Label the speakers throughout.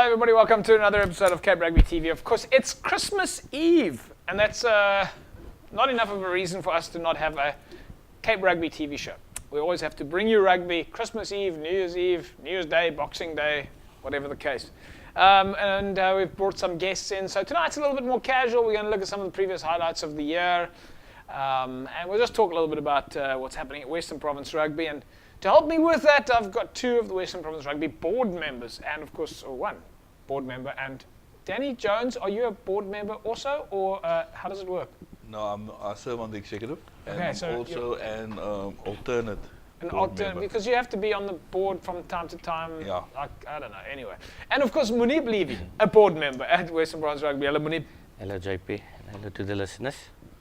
Speaker 1: everybody, welcome to another episode of Cape Rugby TV. Of course, it's Christmas Eve, and that's not enough of a reason for us to not have a Cape Rugby TV show. We always have to bring you rugby, Christmas Eve, New Year's Day, Boxing Day, whatever the case. And we've brought some guests in. So tonight's a little bit more casual. We're going to look at some of the previous highlights of the year. And we'll just talk a little bit about what's happening at Western Province Rugby. And to help me with that, I've got two of the Western Province Rugby board members, and of course, one board member. And Danny Jones, are you a board member also, or how does it work?
Speaker 2: No, I serve on the executive, and
Speaker 1: Okay,
Speaker 2: I'm
Speaker 1: so
Speaker 2: also an alternate.
Speaker 1: An
Speaker 2: board
Speaker 1: alternate,
Speaker 2: member.
Speaker 1: because you have to be on the board from time to time.
Speaker 2: Yeah.
Speaker 1: Like, I don't know, anyway. And of course, Munib Levy, a board member at Western Province Rugby. Hello, Munib.
Speaker 3: Hello, JP, and hello to the listeners.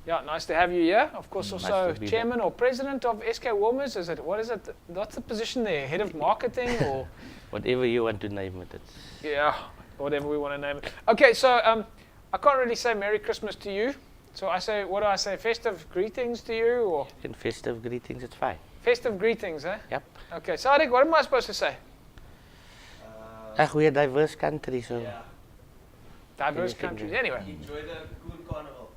Speaker 1: Yeah, nice to have you here. Of course,
Speaker 3: Nice
Speaker 1: also
Speaker 3: to be
Speaker 1: chairman or president of SK Warmers. What is it? What's the position there? Head of marketing or?
Speaker 3: Whatever you want to name it.
Speaker 1: Yeah, whatever we want to name it. Okay, so I can't really say Merry Christmas to you. So I say, what do I say? Festive greetings to you, or?
Speaker 3: In festive greetings, it's fine.
Speaker 1: Festive greetings, eh?
Speaker 3: Yep.
Speaker 1: Okay, Sadiq, what am I supposed to say?
Speaker 3: We're a diverse country, so
Speaker 4: Yeah.
Speaker 1: Diverse
Speaker 3: Anything,
Speaker 1: countries.
Speaker 3: yeah.
Speaker 1: Anyway,
Speaker 4: Enjoy the cool carnival.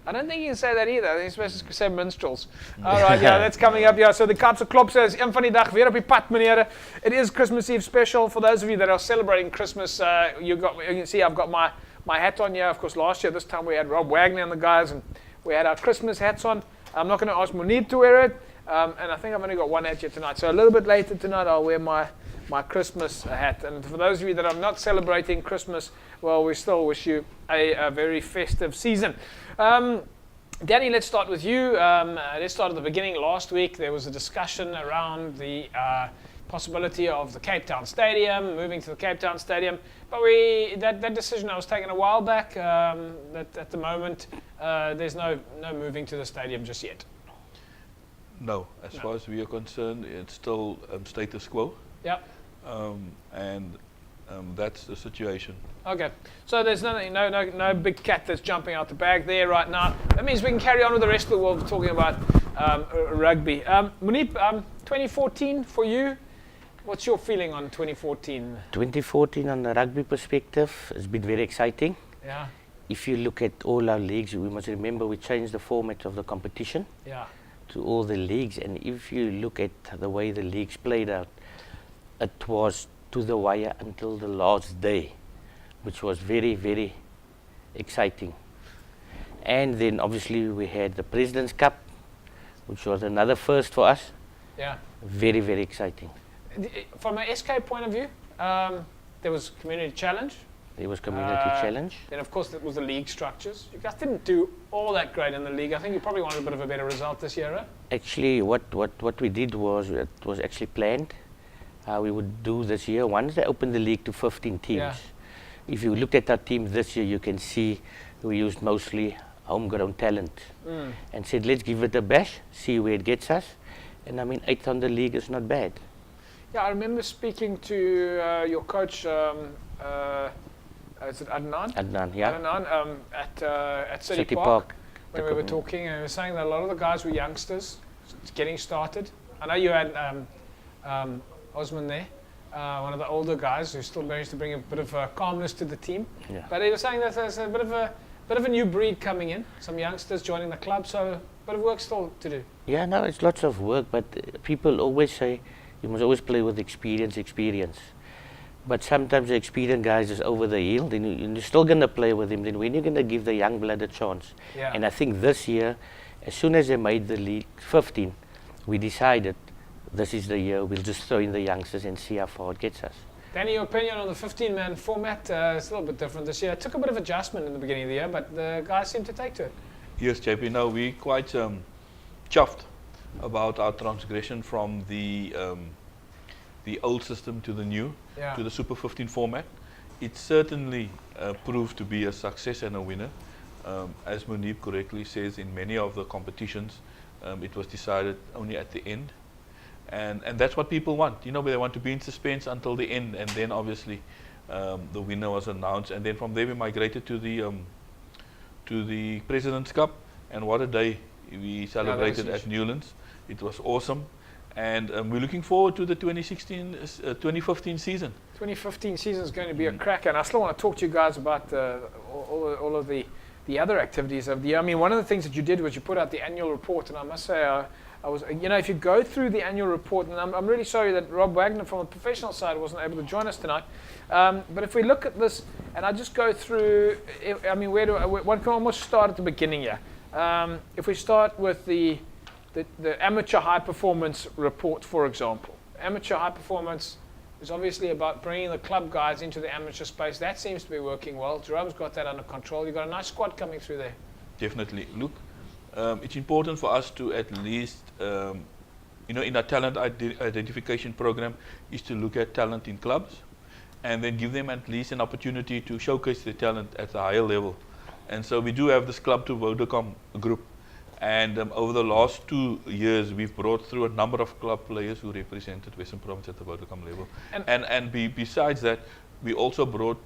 Speaker 1: I don't think you can say that either. I think you're supposed to say minstrels. All right, yeah, that's coming up. Yeah, so the Kaapse Klop says, een van die dag weer op die pad, meneer. It is Christmas Eve special. For those of you that are celebrating Christmas, you can see I've got my hat on here. Of course, last year, this time we had Rob Wagner and the guys, and we had our Christmas hats on. I'm not going to ask Munib to wear it, and I think I've only got one hat here tonight. So a little bit later tonight, I'll wear my Christmas hat. And for those of you that are not celebrating Christmas, well, we still wish you a very festive season. Danny, let's start with you. Let's start at the beginning. Last week, there was a discussion around the possibility of the Cape Town Stadium, moving to the Cape Town Stadium. But that decision was taken a while back. That at the moment, there's no moving to the stadium just yet.
Speaker 2: No, as far as we are concerned, it's still status quo,
Speaker 1: Yep.
Speaker 2: and that's the situation.
Speaker 1: Okay, so there's no big cat that's jumping out the bag there right now. That means we can carry on with the rest of the world talking about rugby. Munib, 2014 for you, what's your feeling on 2014?
Speaker 3: 2014 on the rugby perspective has been very exciting.
Speaker 1: Yeah,
Speaker 3: If you look at all our leagues, we must remember we changed the format of the competition
Speaker 1: yeah,
Speaker 3: to all the leagues, and if you look at the way the leagues played out, it was to the wire until the last day, which was very, very exciting. And then obviously we had the President's Cup, which was another first for us.
Speaker 1: yeah.
Speaker 3: Very, very exciting.
Speaker 1: From an SK point of view, there was community challenge.
Speaker 3: There was community challenge.
Speaker 1: Then of course it was the league structures. You guys didn't do all that great in the league. I think you probably wanted a bit of a better result this year, right?
Speaker 3: Actually, what we did was, it was actually planned. We would do this year, once they opened the league to 15 teams.
Speaker 1: Yeah.
Speaker 3: If you looked at our team this year, you can see we used mostly homegrown talent. And said, let's give it a bash, see where it gets us. And I mean, 8th on the league is not bad.
Speaker 1: Yeah, I remember speaking to your coach, is it Adnan?
Speaker 3: Adnan, yeah.
Speaker 1: Adnan, at City,
Speaker 3: City
Speaker 1: Park,
Speaker 3: Park.
Speaker 1: when we were talking, and he was saying that a lot of the guys were youngsters, getting started. I know you had Osman there, one of the older guys who still managed to bring a bit of calmness to the team.
Speaker 3: Yeah.
Speaker 1: But he was saying that there's a bit of a new breed coming in, some youngsters joining the club, so a bit of work still to do.
Speaker 3: Yeah, no, it's lots of work, but people always say you must always play with experience. But sometimes the experienced guys is over the hill, then you're still going to play with him, then when you're going to give the young blood a chance.
Speaker 1: Yeah.
Speaker 3: And I think this year, as soon as they made the league 15, we decided this is the year, we'll just throw in the youngsters and see how far it gets us.
Speaker 1: Danny, your opinion on the 15-man format? It's a little bit different this year. It took a bit of adjustment in the beginning of the year, but the guys seem to take to it.
Speaker 2: Yes, JP. Now we're quite chuffed about our transgression from the old system to the new,
Speaker 1: Yeah.
Speaker 2: to the Super 15 format. It certainly proved to be a success and a winner. As Munib correctly says, in many of the competitions, it was decided only at the end. And that's what people want. You know, they want to be in suspense until the end, and then obviously the winner was announced. And then from there we migrated to the President's Cup, and what a day we celebrated at Newlands. It was awesome. And we're looking forward to the 2015 season.
Speaker 1: 2015 season is going to be a cracker, and I still want to talk to you guys about all of the other activities of the year. I mean, one of the things that you did was you put out the annual report, and I must say, I was, if you go through the annual report, and I'm really sorry that Rob Wagner from the professional side wasn't able to join us tonight, but if we look at this, and I just go through, I mean, one can almost start at the beginning here. If we start with the amateur high performance report, for example. Amateur high performance is obviously about bringing the club guys into the amateur space. That seems to be working well. Jerome's got that under control. You've got a nice squad coming through there.
Speaker 2: Definitely. Look, it's important for us to at least, in our talent identification program, is to look at talent in clubs and then give them at least an opportunity to showcase their talent at a higher level. And so we do have this Club to Vodacom group. And over the last 2 years, we've brought through a number of club players who represented Western Province at the Vodacom level. And besides that, we also brought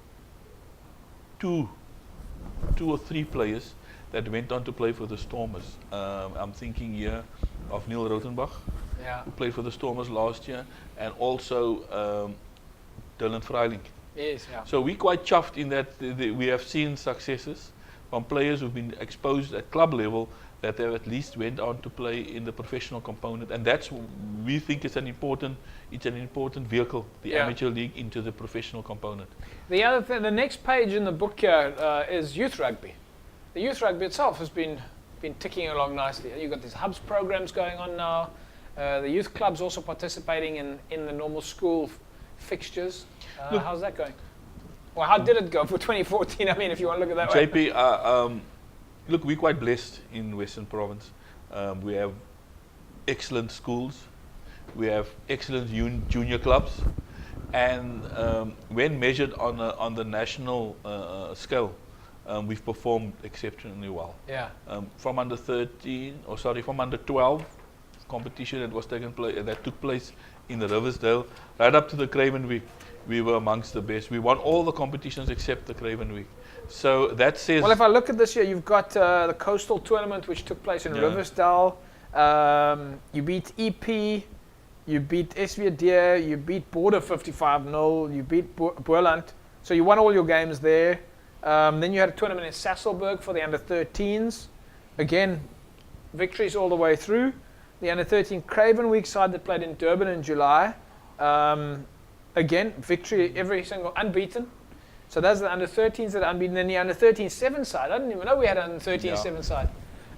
Speaker 2: two or three players that went on to play for the Stormers. I'm thinking here of Neil Rotenbach, who played for the Stormers last year, and also Dylan Freiling.
Speaker 1: Yes, yeah.
Speaker 2: So we're quite chuffed in that we have seen successes from players who've been exposed at club level that they at least went on to play in the professional component, and that's we think it's an important vehicle, the amateur league into the professional component.
Speaker 1: The other thing, the next page in the book here is youth rugby. The youth rugby itself has been ticking along nicely. You've got these hubs programs going on now. The youth club's also participating in the normal school fixtures. How's that going? Well, how did it go for 2014? I mean, if you want to look at that way.
Speaker 2: JP, look, we're quite blessed in Western Province. We have excellent schools. We have excellent junior clubs. And when measured on the national scale, we've performed exceptionally well.
Speaker 1: Yeah.
Speaker 2: From under 12 competition that took place in the Riversdale, right up to the Craven Week, we were amongst the best. We won all the competitions except the Craven Week. So that says...
Speaker 1: Well, if I look at this year, you've got the Coastal Tournament, which took place in Riversdale. You beat EP, you beat SVD, you beat Border 55-0, you beat Boerland. So you won all your games there. Then you had a tournament in Sasolburg for the under-13s. Again, victories all the way through. The under-13 Craven Week side that played in Durban in July. Again, victory every single, unbeaten. So those are the under-13s that are unbeaten. Then the under-13 7 side. I didn't even know we had an under-13 7 side.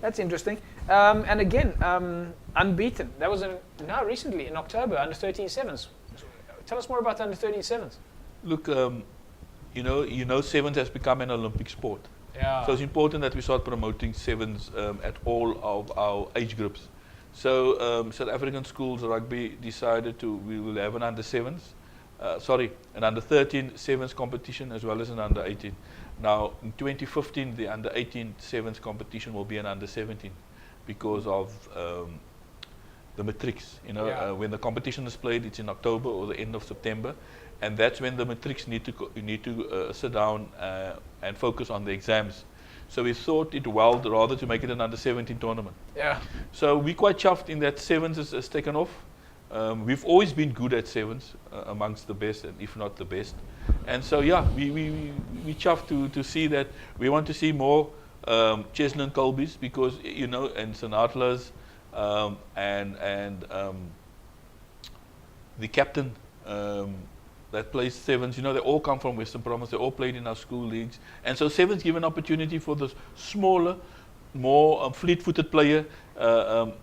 Speaker 1: That's interesting. And again, unbeaten. That was now recently in October, under-13 7s. Tell us more about the under-13 7s.
Speaker 2: Look, sevens has become an Olympic sport.
Speaker 1: Yeah.
Speaker 2: So it's important that we start promoting sevens at all of our age groups. So South African Schools Rugby decided we will have an under-7s. An under-13 sevens competition as well as an under-18. Now, in 2015, the under-18 sevens competition will be an under-17 because of the matrics. When the competition is played, it's in October or the end of September, and that's when the matrics need to sit down and focus on the exams. So we thought it well rather to make it an under-17 tournament.
Speaker 1: Yeah.
Speaker 2: So we're quite chuffed in that sevens has taken off. We've always been good at sevens, amongst the best, and if not the best. And so, we chuffed to see that. We want to see more Cheslin Colbys because, and Sinatlas, and the captain that plays sevens, they all come from Western Province. They all played in our school leagues. And so sevens give an opportunity for the smaller, more fleet-footed player
Speaker 1: to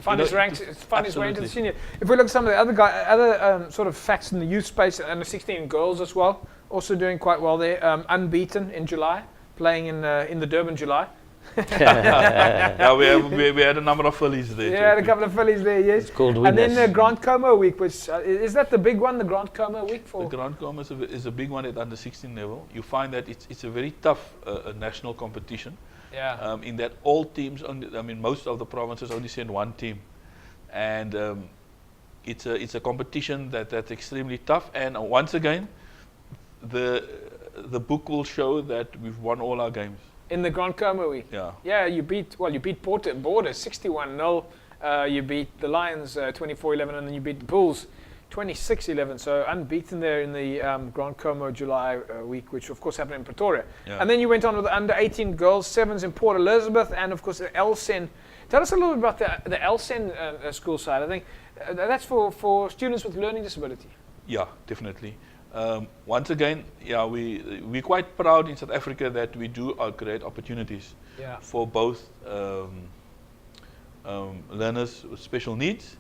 Speaker 1: find his ranks, find his way into the senior. If we look at some of the other sort of facts in the youth space, under 16 girls as well, also doing quite well there. Unbeaten in July, playing in the Durban July.
Speaker 2: We had a number of fillies there.
Speaker 1: Yeah, had a couple of fillies there, yes.
Speaker 3: It's called winners.
Speaker 1: And then the Grant Como week, which is that the big one, the Grant Como week?
Speaker 2: The Grant Como is a big one at under 16 level. You find that it's a very tough national competition.
Speaker 1: Yeah.
Speaker 2: In that all teams, most of the provinces only send one team, and it's a competition that's extremely tough. And once again, the book will show that we've won all our games
Speaker 1: in the Grant Como week.
Speaker 2: Yeah.
Speaker 1: Yeah, you beat Border 61-0. You beat the Lions 24-11, and then you beat the Bulls 26-11, so unbeaten there in the Grand Como July week, which of course happened in Pretoria.
Speaker 2: Yeah.
Speaker 1: And then you went on with the under-18 girls, sevens in Port Elizabeth, and of course the LSEN. Tell us a little bit about the LSEN school side. I think that's for students with learning disability.
Speaker 2: Yeah, definitely. Once again, yeah, we're quite proud in South Africa that we do create opportunities for both learners with special needs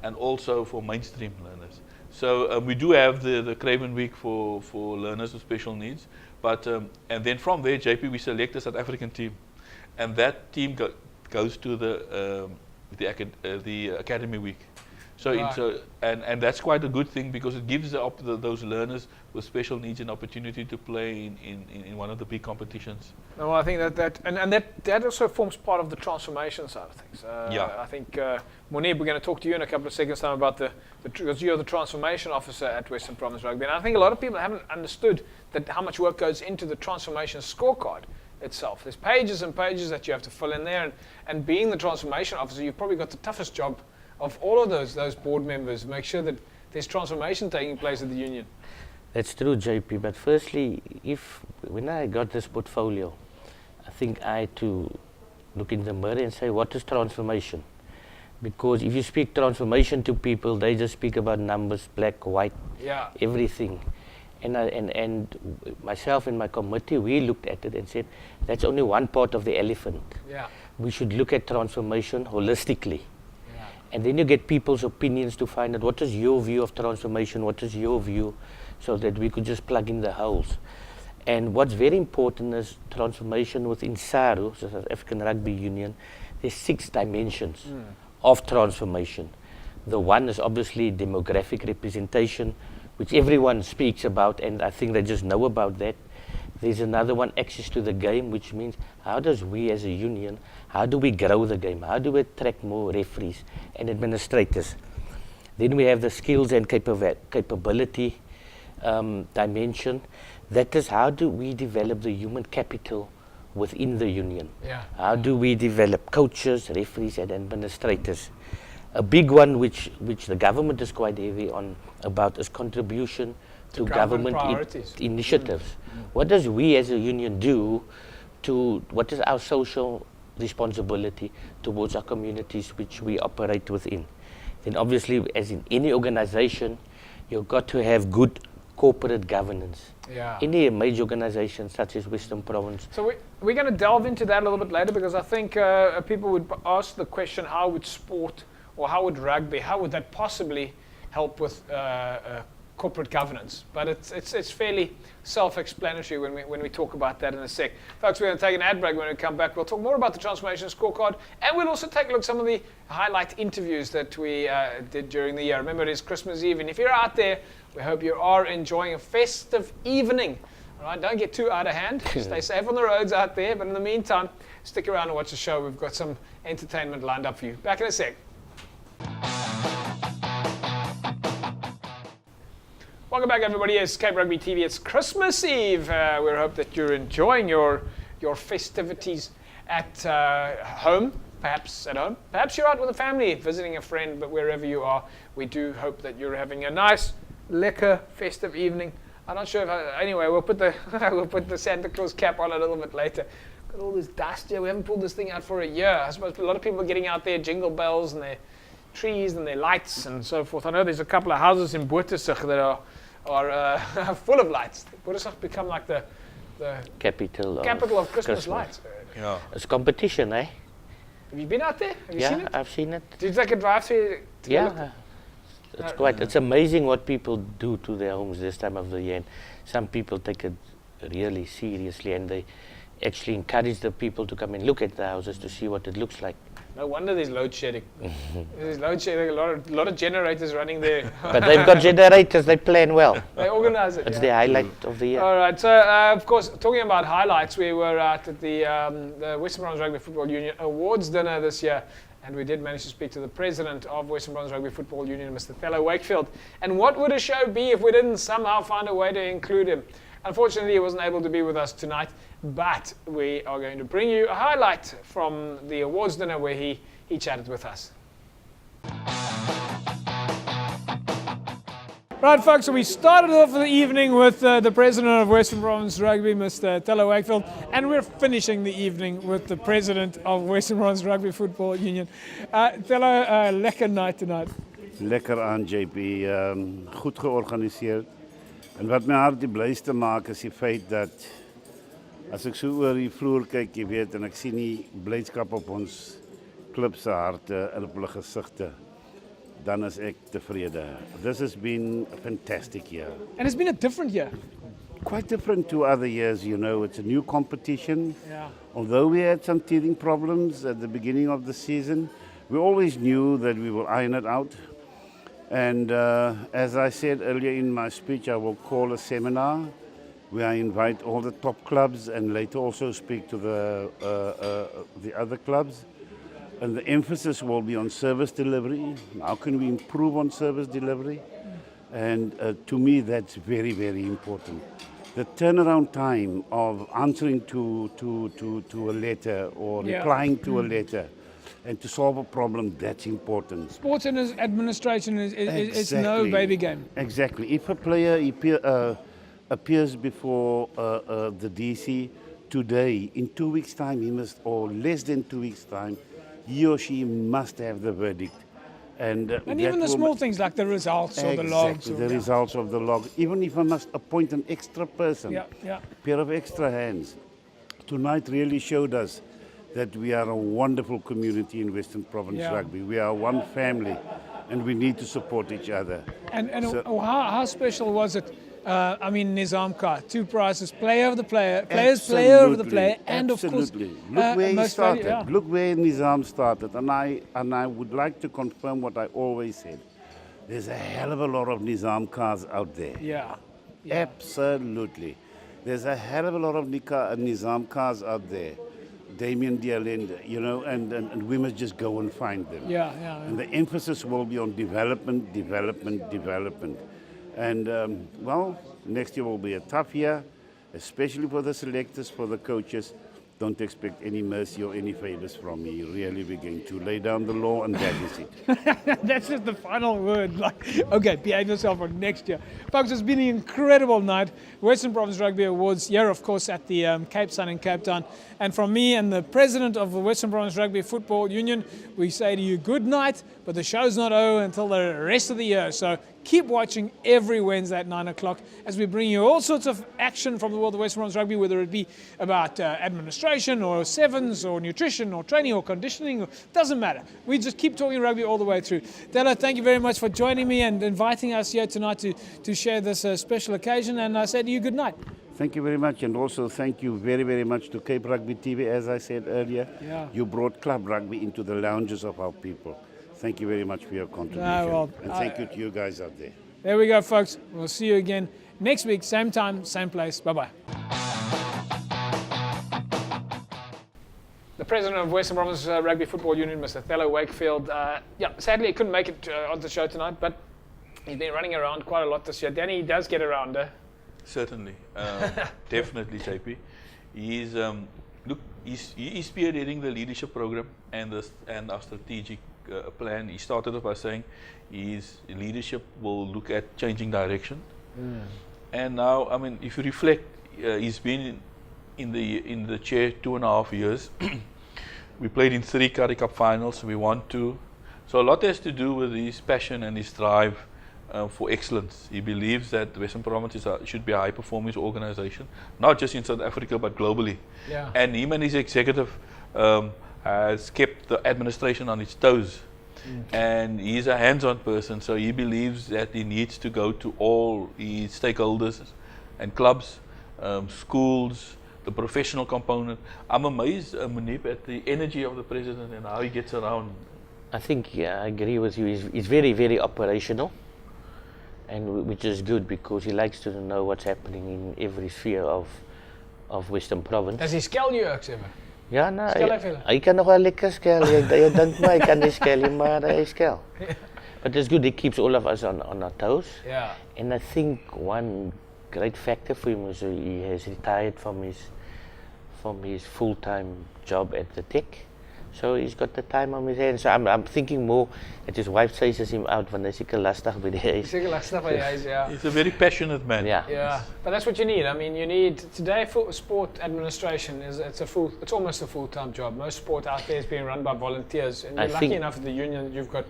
Speaker 2: and also for mainstream learners. So we do have the Craven Week for learners with special needs, but and then from there, JP, we select a South African team, and that team goes to the Academy Week. So, and that's quite a good thing because it gives those learners with special needs an opportunity to play in one of the big competitions.
Speaker 1: No, I think that also forms part of the transformation side of things. I think, Monib, we're going to talk to you in a couple of seconds time about because you're the transformation officer at Western Province Rugby, and I think a lot of people haven't understood that how much work goes into the transformation scorecard itself. There's pages and pages that you have to fill in there, and being the transformation officer, you've probably got the toughest job of all of those board members. Make sure that there's transformation taking place at the union.
Speaker 3: That's true, JP. But firstly, when I got this portfolio, I think I had to look in the mirror and say, what is transformation? Because if you speak transformation to people, they just speak about numbers, black, white, everything. And myself and my committee, we looked at it and said, that's only one part of the elephant.
Speaker 1: Yeah.
Speaker 3: We should look at transformation holistically. And then you get people's opinions to find out what is your view of transformation, what is your view, so that we could just plug in the holes. And what's very important is transformation within SARU, the South African Rugby Union. There's 6 dimensions of transformation. The one is obviously demographic representation, which everyone speaks about, and I think they just know about that. There's another one, access to the game, which means how does we as a union, how do we grow the game? How do we attract more referees and administrators? Then we have the skills and capability dimension. That is, how do we develop the human capital within the union? How do we develop coaches, referees and administrators? A big one which the government is quite heavy on about is contribution to government initiatives. What does we as a union do what is our social responsibility towards our communities which we operate within? Then obviously, as in any organization, you've got to have good corporate governance. Any major organization such as Western Province.
Speaker 1: So we're going to delve into that a little bit later, because I think people would ask the question, how would sport or how would rugby, how would that possibly help with corporate governance? But it's fairly self-explanatory when we talk about that in a sec. Folks, we're going to take an ad break. When we come back, we'll talk more about the transformation scorecard, and we'll also take a look at some of the highlight interviews that we did during the year. Remember, it is Christmas Eve, and if you're out there, we hope you are enjoying a festive evening. All right, don't get too out of hand. Stay safe on the roads out there, but in the meantime, stick around and watch the show. We've got some entertainment lined up for you. Back in a sec. Welcome back, everybody. It's Cape Rugby TV. It's Christmas Eve. We hope that you're enjoying your festivities at home, perhaps at home. Perhaps you're out with a family, visiting a friend, but wherever you are, we do hope that you're having a nice, lekker, festive evening. I'm not sure if anyway, we'll put the Santa Claus cap on a little bit later. Got all this dust here. We haven't pulled this thing out for a year. I suppose a lot of people are getting out their jingle bells and their trees and their lights and so forth. I know there's a couple of houses in Boertesig that are full of lights. Boertesig become like the
Speaker 3: capital
Speaker 1: of Christmas lights.
Speaker 2: Yeah.
Speaker 3: It's competition, eh?
Speaker 1: Have you been out there? Have you seen it?
Speaker 3: I've seen it.
Speaker 1: Did you take a drive to
Speaker 3: Yeah. It's amazing what people do to their homes this time of the year. And some people take it really seriously, and they actually encourage the people to come and look at the houses to see what it looks like.
Speaker 1: No wonder there's load shedding. There's load shedding, a lot of generators running there.
Speaker 3: But they've got generators, they plan well.
Speaker 1: They organize it.
Speaker 3: It's the highlight of the year.
Speaker 1: All right, so of course, talking about highlights, we were out at the Western Province Rugby Football Union Awards dinner this year, and we did manage to speak to the president of Western Province Rugby Football Union, Mr. Thello Wakefield. And what would a show be if we didn't somehow find a way to include him? Unfortunately, he wasn't able to be with us tonight, but we are going to bring you a highlight from the awards dinner where he chatted with us. Right, folks, so we started off the evening with the president of Western Province Rugby, Mr. Tello Wakefield, and we're finishing the evening with the president of Western Province Rugby Football Union. Tello, lekker night tonight.
Speaker 4: Lekker aan JP, goed georganiseerd. En wat my hart die blijste maak is die feit dat as ek so oor die vloer kyk, jy weet, en ek sien die blydskap op ons klub se harte en op hulle gesigte, dan is ek tevrede. This has been a fantastic year.
Speaker 1: And it's been a different year.
Speaker 4: Quite different to other years, you know. It's a new competition.
Speaker 1: Yeah.
Speaker 4: Although we had some teething problems at the beginning of the season, we always knew that we will iron it out. And as I said earlier in my speech, I will call a seminar where I invite all the top clubs and later also speak to the other clubs. And the emphasis will be on service delivery. How can we improve on service delivery? And to me, that's very, very important. The turnaround time of answering to a letter or replying to a letter and to solve a problem, that's important.
Speaker 1: Sports and administration is no baby game.
Speaker 4: Exactly. If a player appears before the DC today, in 2 weeks' time, he must, or less than 2 weeks' time, he or she must have the verdict. And
Speaker 1: even the small things like the results or the logs.
Speaker 4: Exactly, the results of the log. Even if I must appoint an extra person, pair of extra hands. Tonight really showed us that we are a wonderful community in Western Province Rugby. We are one family and we need to support each other.
Speaker 1: And so, how special was it? I mean, Nizam Khan, 2 prizes, player of the player, player of the player, and
Speaker 4: absolutely.
Speaker 1: Of course,
Speaker 4: look where he started.
Speaker 1: Value,
Speaker 4: Look where Nizam started, and I would like to confirm what I always said. There's a hell of a lot of Nizam cars out there.
Speaker 1: Yeah.
Speaker 4: Absolutely. There's a hell of a lot of Nizam cars out there. Damien Dialenda, you know, and we must just go and find them. And the emphasis will be on development. And, well, next year will be a tough year, especially for the selectors, for the coaches. Don't expect any mercy or any favors from me. Really, we're going to lay down the law, and that is it.
Speaker 1: That's just the final word. Like, okay, behave yourself for next year. Folks, it's been an incredible night. Western Province Rugby Awards here, of course, at the Cape Sun in Cape Town. And from me and the president of the Western Province Rugby Football Union, we say to you good night, but the show's not over until the rest of the year. So keep watching every Wednesday at 9 o'clock as we bring you all sorts of action from the world of Western Province Rugby, whether it be about administration or sevens or nutrition or training or conditioning. Doesn't matter. We just keep talking rugby all the way through. Della, thank you very much for joining me and inviting us here tonight to share this special occasion. And I say to you good night.
Speaker 4: Thank you very much, and also thank you very, very much to Cape Rugby TV. As I said earlier, you brought club rugby into the lounges of our people. Thank you very much for your contribution. And thank you to you guys out there.
Speaker 1: There we go, folks. We'll see you again next week, same time, same place. Bye-bye. The president of Western Province Rugby Football Union, Mr. Tello Wakefield. Sadly he couldn't make it on the show tonight, but he's been running around quite a lot this year. Danny does get around.
Speaker 2: Certainly, definitely, JP. He's spearheading the leadership program and our strategic plan. He started off by saying his leadership will look at changing direction. And now, I mean, if you reflect, he's been in the chair 2.5 years. We played in 3 Currie Cup finals. We won 2. So a lot has to do with his passion and his drive for excellence. He believes that Western Province should be a high-performance organization, not just in South Africa but globally. And him and his executive has kept the administration on its toes. And he's a hands-on person, so he believes that he needs to go to all his stakeholders and clubs, schools, the professional component. I'm amazed, Munib, at the energy of the president and how he gets around.
Speaker 3: I think, I agree with you. He's very, very operational. And which is good because he likes to know what's happening in every sphere of Western Province.
Speaker 1: Does he skel you ever?
Speaker 3: Ja, nou, hy kan nog wel lekker skel. Jy dink maar hy kan nie skel nie, maar hy skel. But it's good, he keeps all of us on our toes. And I think one great factor for him is he has retired from his full-time job at the Tech. So he's got the time on his hands. So I'm thinking more that his wife chases him out when they seek a lastig by the
Speaker 1: He's seker lastig by die huis, ja.
Speaker 2: He's a very passionate man.
Speaker 3: Yeah.
Speaker 1: Yeah, but that's what you need. I mean, you need today. Sport administration it's almost a full-time job. Most sport out there is being run by volunteers, and you're lucky enough at the union that you've got.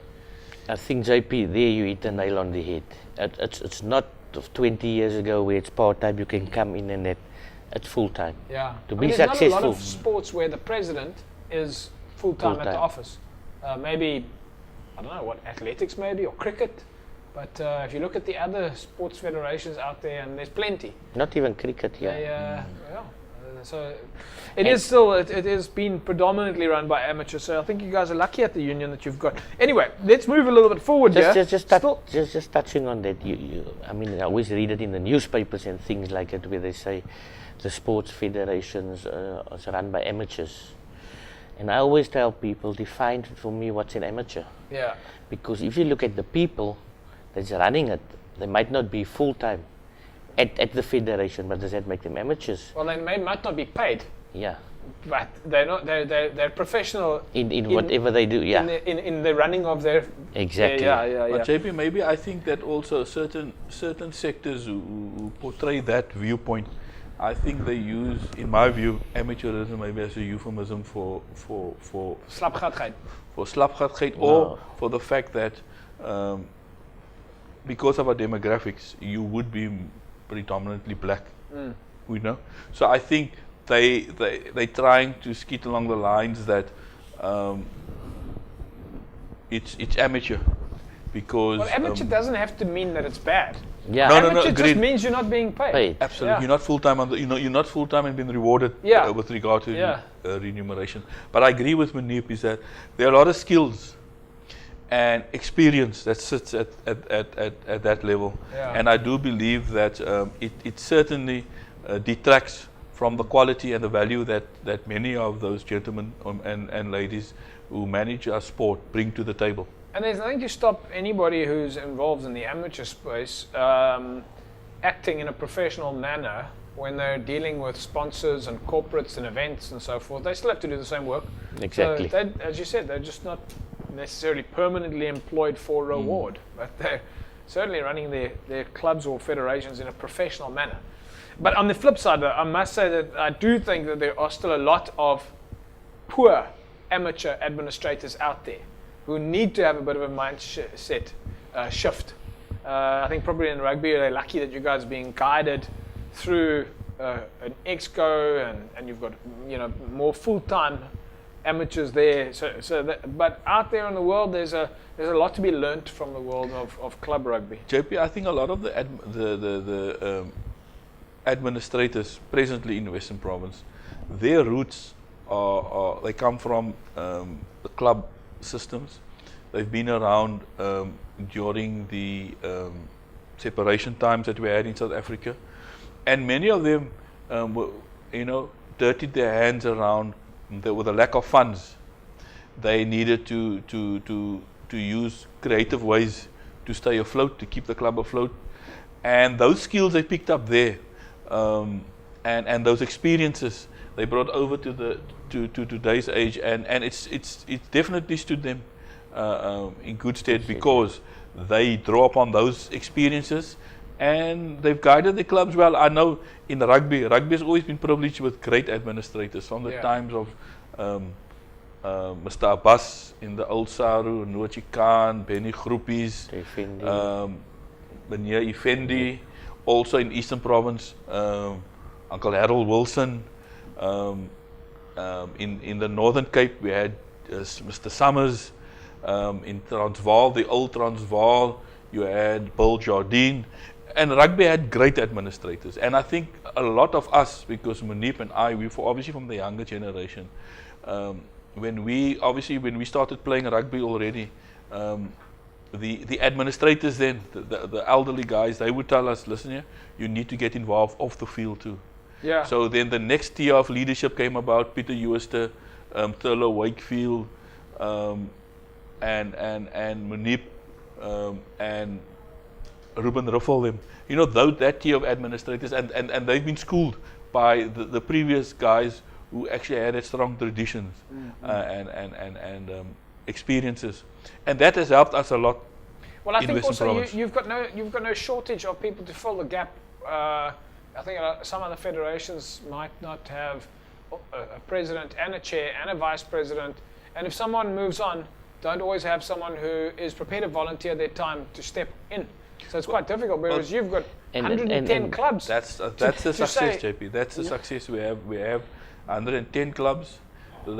Speaker 3: I think JP, there you hit the nail on the head. It's not of 20 years ago where it's part-time. You can come in and it's full-time.
Speaker 1: Yeah,
Speaker 3: To be
Speaker 1: there's
Speaker 3: successful.
Speaker 1: not a lot of sports where the president is full-time at the office. Maybe I don't know what athletics maybe or cricket. But if you look at the other sports federations out there, and there's plenty.
Speaker 3: Not even cricket here.
Speaker 1: So it is still, it has been predominantly run by amateurs. So I think you guys are lucky at the union that you've got. Anyway, let's move a little bit forward here.
Speaker 3: Just touching on that. I mean, I always read it in the newspapers and things like it, where they say the sports federations are run by amateurs. And I always tell people, define for me what's an amateur.
Speaker 1: Yeah.
Speaker 3: Because if you look at the people that's running it, they might not be full-time at the federation, but does that make them amateurs?
Speaker 1: Well, they might not be paid.
Speaker 3: Yeah.
Speaker 1: But they're not. They're professional
Speaker 3: in whatever they do. Yeah.
Speaker 1: In the running of their.
Speaker 3: Exactly.
Speaker 1: Yeah.
Speaker 2: But JP, maybe I think that also certain sectors who portray that viewpoint, I think they use, in my view, amateurism maybe as a euphemism for
Speaker 1: slapgatigheid.
Speaker 2: For slapgatigheid, or for the fact that because of our demographics, you would be predominantly black. You know, so I think they're trying to skate along the lines that it's amateur because.
Speaker 1: Well, amateur doesn't have to mean that it's bad.
Speaker 3: Yeah.
Speaker 1: Amateur just means you're not being paid.
Speaker 2: Absolutely,
Speaker 1: Yeah.
Speaker 2: you're not full time. You're not full time and being rewarded with regard to remuneration. But I agree with Manip is that there are a lot of skills and experience that sits at that level, and I do believe that it certainly detracts from the quality and the value that many of those gentlemen and ladies who manage our sport bring to the table.
Speaker 1: And there's nothing to stop anybody who's involved in the amateur space acting in a professional manner when they're dealing with sponsors and corporates and events and so forth. They still have to do the same work.
Speaker 3: Exactly.
Speaker 1: So as you said, they're just not necessarily permanently employed for reward, but they're certainly running their clubs or federations in a professional manner. But on the flip side, though, I must say that I do think that there are still a lot of poor amateur administrators out there who need to have a bit of a mindset shift. I think probably in rugby they're lucky that you guys are being guided through an exco and you've got more full-time amateurs there. But out there in the world there's a lot to be learnt from the world of club rugby.
Speaker 2: JP, I think a lot of the administrators presently in Western Province, their roots they come from the club systems. They've been around during the separation times that we had in South Africa, and many of them dirtied their hands around with a lack of funds. They needed to use creative ways to stay afloat, to keep the club afloat, and those skills they picked up there, and those experiences they brought over to today's age, and it's definitely stood them in good stead because they draw upon those experiences and they've guided the clubs well. I know in rugby has always been privileged with great administrators from the times of Mr. Abbas in the old Saru, Noachi Khan, Benny Groepies, Meneer Effendi, also in Eastern Province, Uncle Harold Wilson. In the Northern Cape we had Mr. Summers. In Transvaal, the old Transvaal, you had Bill Jardine, and rugby had great administrators. And I think a lot of us, because Manip and I, we're obviously from the younger generation, when we started playing rugby already, the administrators then, the elderly guys, they would tell us, listen here, you need to get involved off the field too.
Speaker 1: Yeah.
Speaker 2: So then the next tier of leadership came about, Peter Ewerster, Thurlow Wakefield, and Manip, and Ruben Ruffel, them. That tier of administrators, and they've been schooled by the previous guys who actually had strong traditions and experiences, and that has helped us a lot.
Speaker 1: Well, I
Speaker 2: in
Speaker 1: think
Speaker 2: Western
Speaker 1: also
Speaker 2: Province.
Speaker 1: you've got no shortage of people to fill the gap. I think some other federations might not have a president and a chair and a vice president, and if someone moves on, don't always have someone who is prepared to volunteer their time to step in. So it's quite difficult, whereas you've got 110 clubs.
Speaker 2: That's the
Speaker 1: to
Speaker 2: success,
Speaker 1: say-
Speaker 2: JP. That's the success we have. We have 110 clubs. So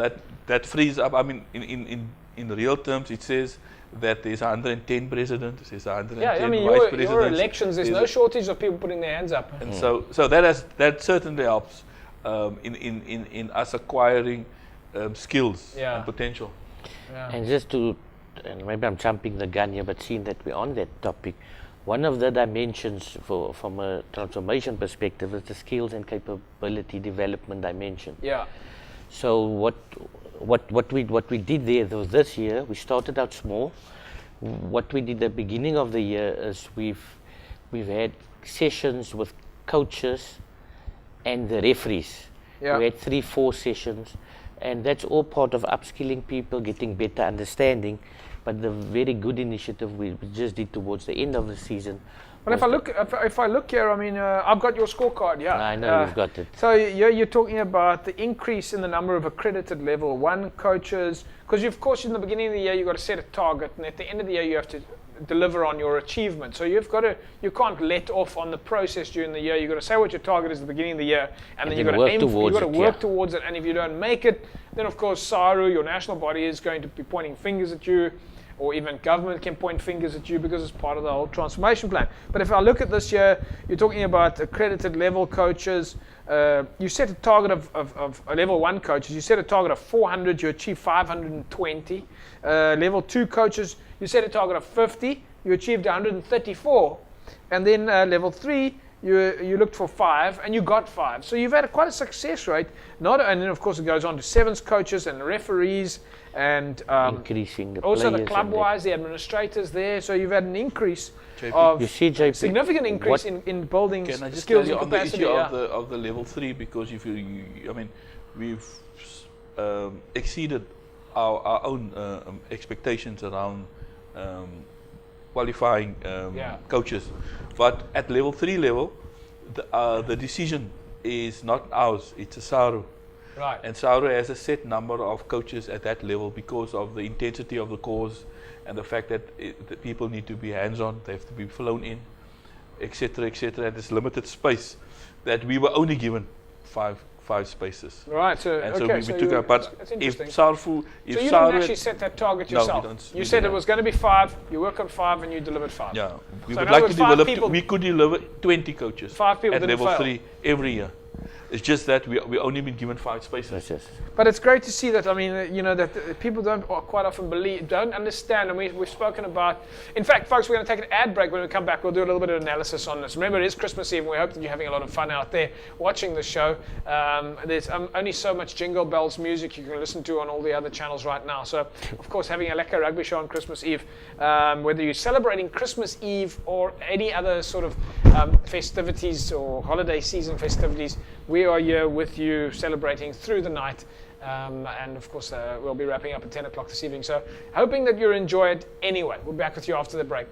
Speaker 2: that frees up. I mean, in real terms, it says that there's 110 presidents. There's 110
Speaker 1: Yeah, I mean,
Speaker 2: vice
Speaker 1: your
Speaker 2: presidents.
Speaker 1: elections, there's no shortage of people putting their hands up.
Speaker 2: And so that certainly helps in us acquiring skills
Speaker 1: Yeah.
Speaker 2: and potential.
Speaker 1: Yeah.
Speaker 3: And just to, and maybe I'm jumping the gun here, but seeing that we're on that topic, one of the dimensions from a transformation perspective is the skills and capability development dimension.
Speaker 1: Yeah.
Speaker 3: So what we did there though this year, we started out small. What we did at the beginning of the year is we've had sessions with coaches and the referees.
Speaker 1: Yeah.
Speaker 3: We had 3-4 sessions, and that's all part of upskilling people, getting better understanding. But the very good initiative we just did towards the end of the season.
Speaker 1: But if I look here, I mean, I've got your scorecard. Yeah,
Speaker 3: I know you've got it.
Speaker 1: So you're talking about the increase in the number of accredited level 1 coaches, because of course in the beginning of the year you've got to set a target, and at the end of the year you have to deliver on your achievement. So you can't let off on the process during the year. You've got to say what your target is at the beginning of the year, and then you've got to aim for, you've got to work towards it. And if you don't make it, then of course SARU, your national body, is going to be pointing fingers at you, or even government can point fingers at you because it's part of the whole transformation plan. But if I look at this year, you're talking about accredited level coaches. You set a target of level 1 coaches. You set a target of 400. You achieved 520. Level 2 coaches, you set a target of 50. You achieved 134. And then level 3, you looked for 5 and you got 5. So you've had quite a success rate. And then of course it goes on to 7th coaches and referees, and
Speaker 3: increasing the
Speaker 1: also the
Speaker 3: players
Speaker 1: club-wise, the administrators there. So you've had an increase
Speaker 2: JP,
Speaker 1: of
Speaker 3: You see, JP,
Speaker 1: significant increase in building
Speaker 2: Can I just
Speaker 1: skills
Speaker 2: tell you
Speaker 1: and
Speaker 2: on the
Speaker 1: capacity.
Speaker 2: issue
Speaker 1: Yeah.
Speaker 2: of the level 3, because if I mean, we've exceeded our own expectations around qualifying coaches, but at level 3 level, the decision is not ours; it's a SARU.
Speaker 1: Right.
Speaker 2: And SARU has a set number of coaches at that level because of the intensity of the course and the fact that that people need to be hands-on, they have to be flown in, etc., etc. And there's limited space that we were only given five spaces.
Speaker 1: Right. So
Speaker 2: And so
Speaker 1: okay.
Speaker 2: we took up. But
Speaker 1: that's
Speaker 2: if
Speaker 1: interesting.
Speaker 2: SARU,
Speaker 1: So
Speaker 2: if
Speaker 1: you
Speaker 2: SARU,
Speaker 1: didn't actually set that target
Speaker 2: No, we
Speaker 1: yourself.
Speaker 2: don't-
Speaker 1: You
Speaker 2: we
Speaker 1: said it
Speaker 2: didn't.
Speaker 1: was going to be 5. You worked on 5 and you delivered 5.
Speaker 2: yeah, we
Speaker 1: So
Speaker 2: would
Speaker 1: in
Speaker 2: like
Speaker 1: other
Speaker 2: to
Speaker 1: words, 5
Speaker 2: develop.
Speaker 1: people-
Speaker 2: We could deliver 20 coaches
Speaker 1: 5 people
Speaker 2: at
Speaker 1: didn't
Speaker 2: level
Speaker 1: fail.
Speaker 2: 3 every year. It's just that we only been given 5 spaces.
Speaker 3: Yes.
Speaker 1: But it's great to see that. I mean, you know, that people don't quite often don't understand, and we've spoken about. In fact, folks, we're going to take an ad break. When we come back, we'll do a little bit of analysis on this. Remember, it is Christmas Eve, and we hope that you're having a lot of fun out there watching the show. There's only so much Jingle Bells music you can listen to on all the other channels right now. So, of course, having a lekker rugby show on Christmas Eve, whether you're celebrating Christmas Eve or any other sort of festivities or holiday season festivities, we are here with you celebrating through the night. And of course, we'll be wrapping up at 10 o'clock this evening. So, hoping that you enjoy it anyway. We'll be back with you after the break.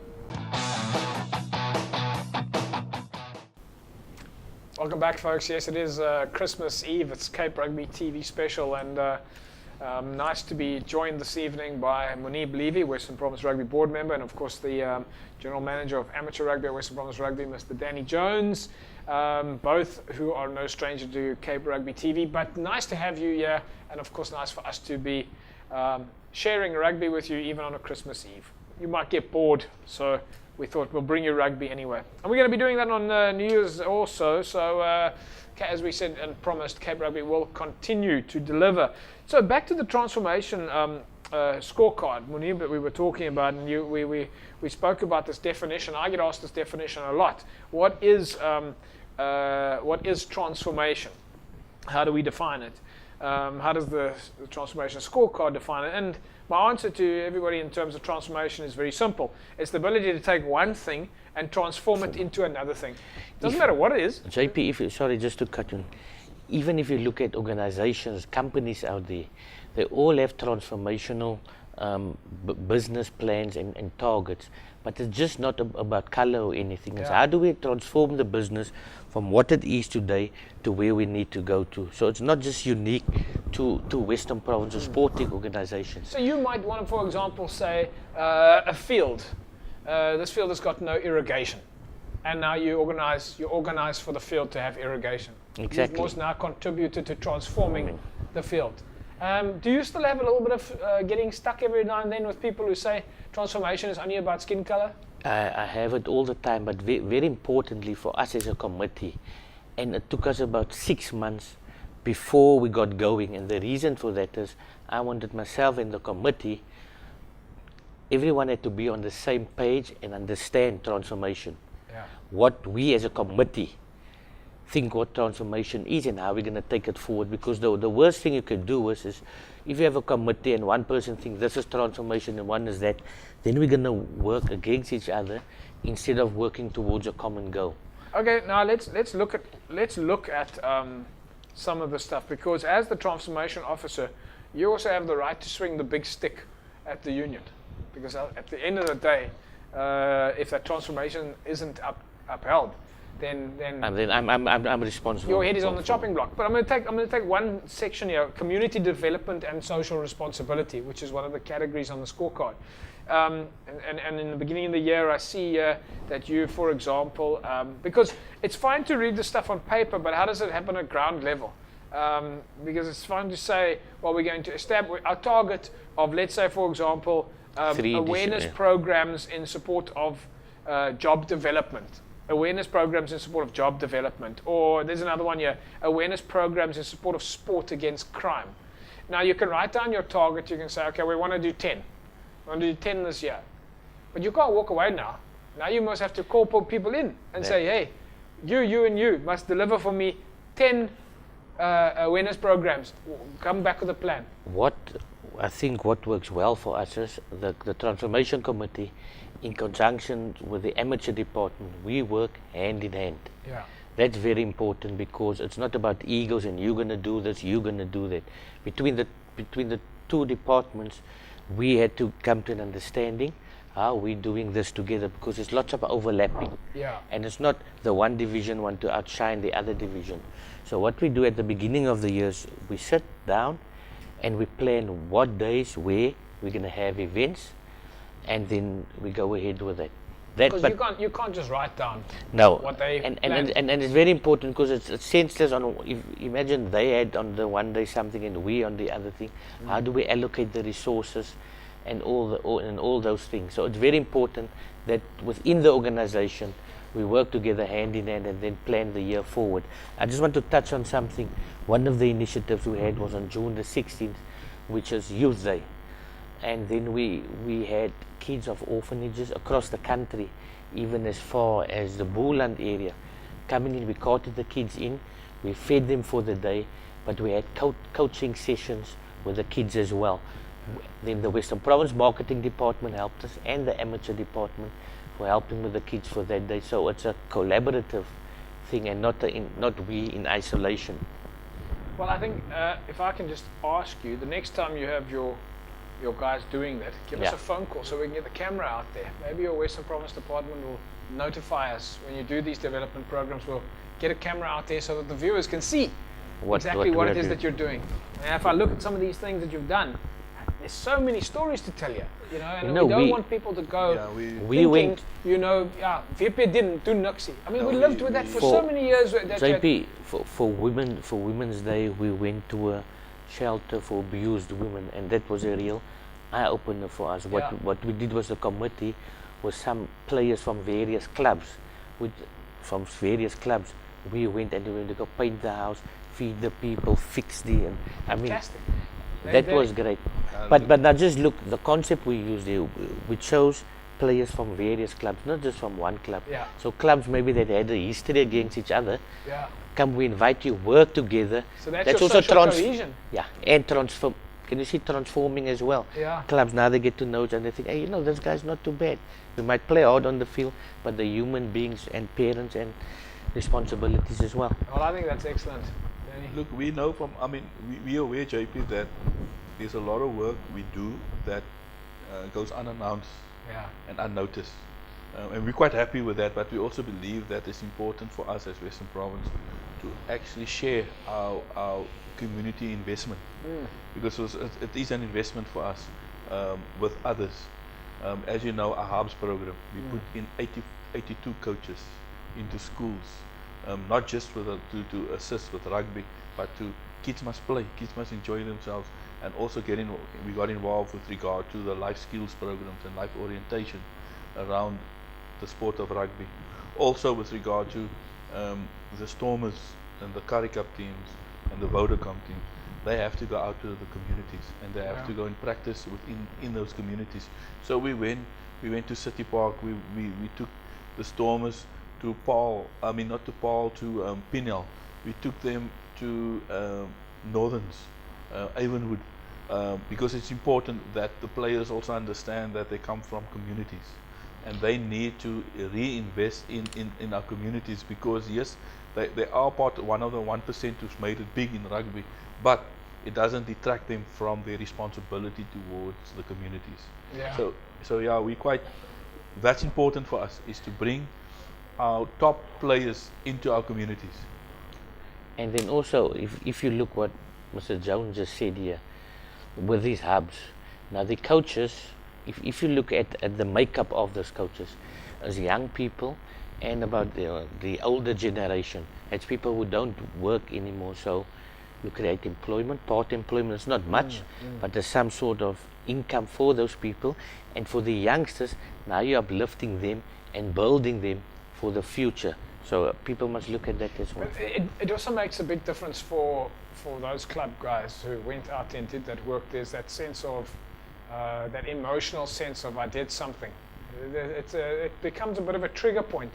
Speaker 1: Welcome back, folks. Yes, it is Christmas Eve. It's Cape Rugby TV special, and nice to be joined this evening by Munib Levy, Western Province Rugby board member, and of course the General Manager of Amateur Rugby at Western Province Rugby, Mr. Danny Jones, both who are no stranger to Cape Rugby TV. But nice to have you here, and of course nice for us to be sharing rugby with you even on a Christmas Eve. You might get bored, so we thought we'll bring you rugby anyway. And we're going to be doing that on New Year's also, so as we said and promised, Cape Rugby will continue to deliver. So back to the transformation scorecard, Munib, that we were talking about, and we spoke about this definition. I get asked this definition a lot. What is transformation? How do we define it? How does the transformation scorecard define it? And my answer to everybody in terms of transformation is very simple. It's the ability to take one thing and transform it into another thing. Doesn't matter what it is.
Speaker 3: JP, sorry, just to cut in. even if you look at organizations, companies out there, they all have transformational business plans and targets, but it's just not about color or anything. It's how do we transform the business from what it is today to where we need to go to. So it's not just unique to Western Province or sporting organizations.
Speaker 1: So you might want to, for example, say a field. This field has got no irrigation, and now you organize for the field to have irrigation.
Speaker 3: Exactly.
Speaker 1: You've most now contributed to transforming the field. Do you still have a little bit of getting stuck every now and then with people who say transformation is only about skin color?
Speaker 3: I have it all the time, but very importantly for us as a committee, and it took us about 6 months before we got going, and the reason for that is I wanted myself and the committee, everyone had to be on the same page and understand transformation.
Speaker 1: Yeah.
Speaker 3: What we as a committee think what transformation is and how we're going to take it forward, because the worst thing you could do is if you have a committee and one person thinks this is transformation and one is that, then we're going to work against each other instead of working towards a common goal.
Speaker 1: Okay, now let's look at some of the stuff, because as the transformation officer, you also have the right to swing the big stick at the union, because at the end of the day, if that transformation isn't upheld, then
Speaker 3: I'm responsible.
Speaker 1: Your head is on the chopping block. But I'm going to take one section here: community development and social responsibility, which is one of the categories on the scorecard. And in the beginning of the year, I see that you, for example, because it's fine to read the stuff on paper, but how does it happen at ground level? Because it's fine to say, well, we're going to establish our target of, let's say, for example, awareness programs in support of job development. Awareness programs in support of job development. Or there's another one here, awareness programs in support of sport against crime. Now you can write down your target, you can say, okay, we want to do 10. We want to do 10 this year. But you can't walk away now. Now you must have to call people in and say, hey, you and you must deliver for me 10 awareness programs. Come back with a plan.
Speaker 3: I think what works well for us is the Transformation Committee, in conjunction with the amateur department, we work hand in hand.
Speaker 1: Yeah.
Speaker 3: That's very important, because it's not about egos and you're going to do this, you're going to do that. Between the two departments, we had to come to an understanding how we're doing this together, because there's lots of overlapping.
Speaker 1: Yeah.
Speaker 3: And it's not the one division want to outshine the other division. So what we do at the beginning of the years, we sit down and we plan what days, where we're going to have events, and then we go ahead with it.
Speaker 1: Because you can't just write down what they
Speaker 3: and it's very important, because it's senseless. Imagine they had on the one day something and we on the other thing. How do we allocate the resources and all those things? So it's very important that within the organization we work together hand in hand and then plan the year forward. I just want to touch on something. One of the initiatives we had was on June the 16th, which is Youth Day. And then we had kids of orphanages across the country, even as far as the Boland area, coming in. We carted the kids in, we fed them for the day, but we had coaching sessions with the kids as well. Then the Western Province Marketing Department helped us, and the amateur department for helping with the kids for that day. So it's a collaborative thing, and not we in isolation.
Speaker 1: Well, I think if I can just ask you, the next time you have your guys doing that, give us a phone call so we can get the camera out there. Maybe your Western Province Department will notify us when you do these development programs. We'll get a camera out there so that the viewers can see exactly what it is that you're doing. And if I look at some of these things that you've done, there's so many stories to tell you, and we don't want people to go thinking, WP didn't do nuxie. I mean, we lived with that for so many years.
Speaker 3: JP, for Women's Day, we went to a shelter for abused women, and that was a real eye-opener for us. What we did was, the committee was some players from various clubs. We went and we went to go paint the house, feed the people, fix
Speaker 1: Fantastic.
Speaker 3: That was great. But now just look, the concept we used there, we chose players from various clubs, not just from one club.
Speaker 1: Yeah.
Speaker 3: So clubs maybe that had a history against each other.
Speaker 1: Yeah.
Speaker 3: Come, we invite you, work together.
Speaker 1: So that's your social cohesion.
Speaker 3: Yeah, and transform. Can you see transforming as well?
Speaker 1: Yeah.
Speaker 3: Clubs now, they get to know each other and they think, hey, this guy's not too bad. We might play hard on the field, but the human beings and parents and responsibilities as well.
Speaker 1: Well, I think that's excellent, Danny.
Speaker 2: look, we know from, we are aware, JP, that there's a lot of work we do that goes unannounced
Speaker 1: Yeah.
Speaker 2: and unnoticed. And we're quite happy with that, but we also believe that it's important for us as Western Province to actually share our community investment, because it is an investment for us with others. As you know, our hubs program, we put in 82 coaches into schools, not just to assist with rugby, but to kids must play, kids must enjoy themselves, and also we got involved with regard to the life skills programs and life orientation around the sport of rugby. Also with regard to the Stormers and the Currie Cup teams and the Vodacom teams, they have to go out to the communities and they have to go and practice in those communities. So we went to City Park, we took the Stormers to Pinel. We took them to Northerns, Avonwood, because it's important that the players also understand that they come from communities and they need to reinvest in our communities, because yes, they are one of the 1% who's made it big in rugby, but it doesn't detract them from their responsibility towards the communities.
Speaker 1: Yeah.
Speaker 2: So yeah, that's important for us, is to bring our top players into our communities.
Speaker 3: And then also, if you look what Mr. Jones just said here, with these hubs, now the coaches, if you look at the makeup of those coaches, as young people and about the older generation, it's people who don't work anymore, so you create employment, part employment, it's not much, but there's some sort of income for those people, and for the youngsters, now you're uplifting them and building them for the future. So people must look at that as well.
Speaker 1: It also makes a big difference for those club guys who went out and did that work. There's that sense of, that emotional sense of, I did something. It becomes a bit of a trigger point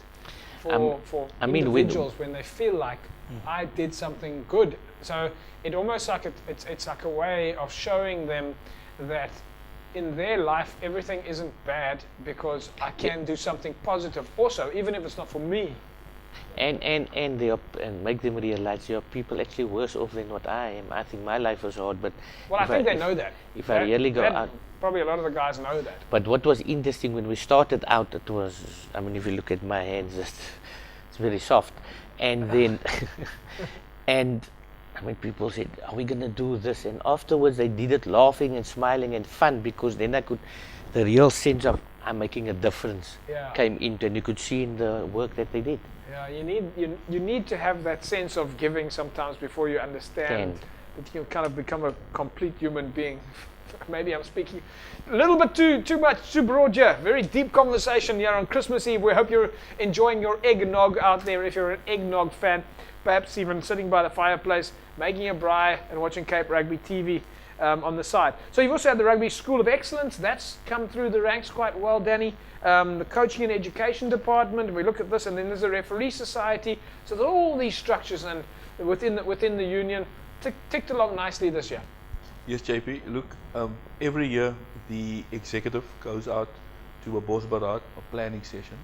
Speaker 1: for individuals when they feel like, I did something good. So it almost like it's like a way of showing them that in their life everything isn't bad, because I can do something positive also, even if it's not for me.
Speaker 3: And make them realize there are people actually worse off than what I am. I think my life was hard, but
Speaker 1: well, I think they know that.
Speaker 3: If I really go out,
Speaker 1: probably a lot of the guys know that.
Speaker 3: But what was interesting when we started out, it was, if you look at my hands, it's very soft, and then people said, are we going to do this? And afterwards they did it laughing and smiling and fun, because then the real sense of I'm making a difference came into, and you could see in the work that they did.
Speaker 1: Yeah, you need to have that sense of giving sometimes before you understand that you kind of become a complete human being. Maybe I'm speaking a little bit too much, too broad here. Very deep conversation here on Christmas Eve. We hope you're enjoying your eggnog out there. If you're an eggnog fan, perhaps even sitting by the fireplace, making a braai and watching Cape Rugby TV on the side. So you've also had the Rugby School of Excellence. That's come through the ranks quite well, Danny. The Coaching and Education Department. We look at this, and then there's a Referee Society. So there's all these structures, and within the union, ticked along nicely this year.
Speaker 2: Yes, JP. Look, every year the executive goes out to a bosberaad, a planning session,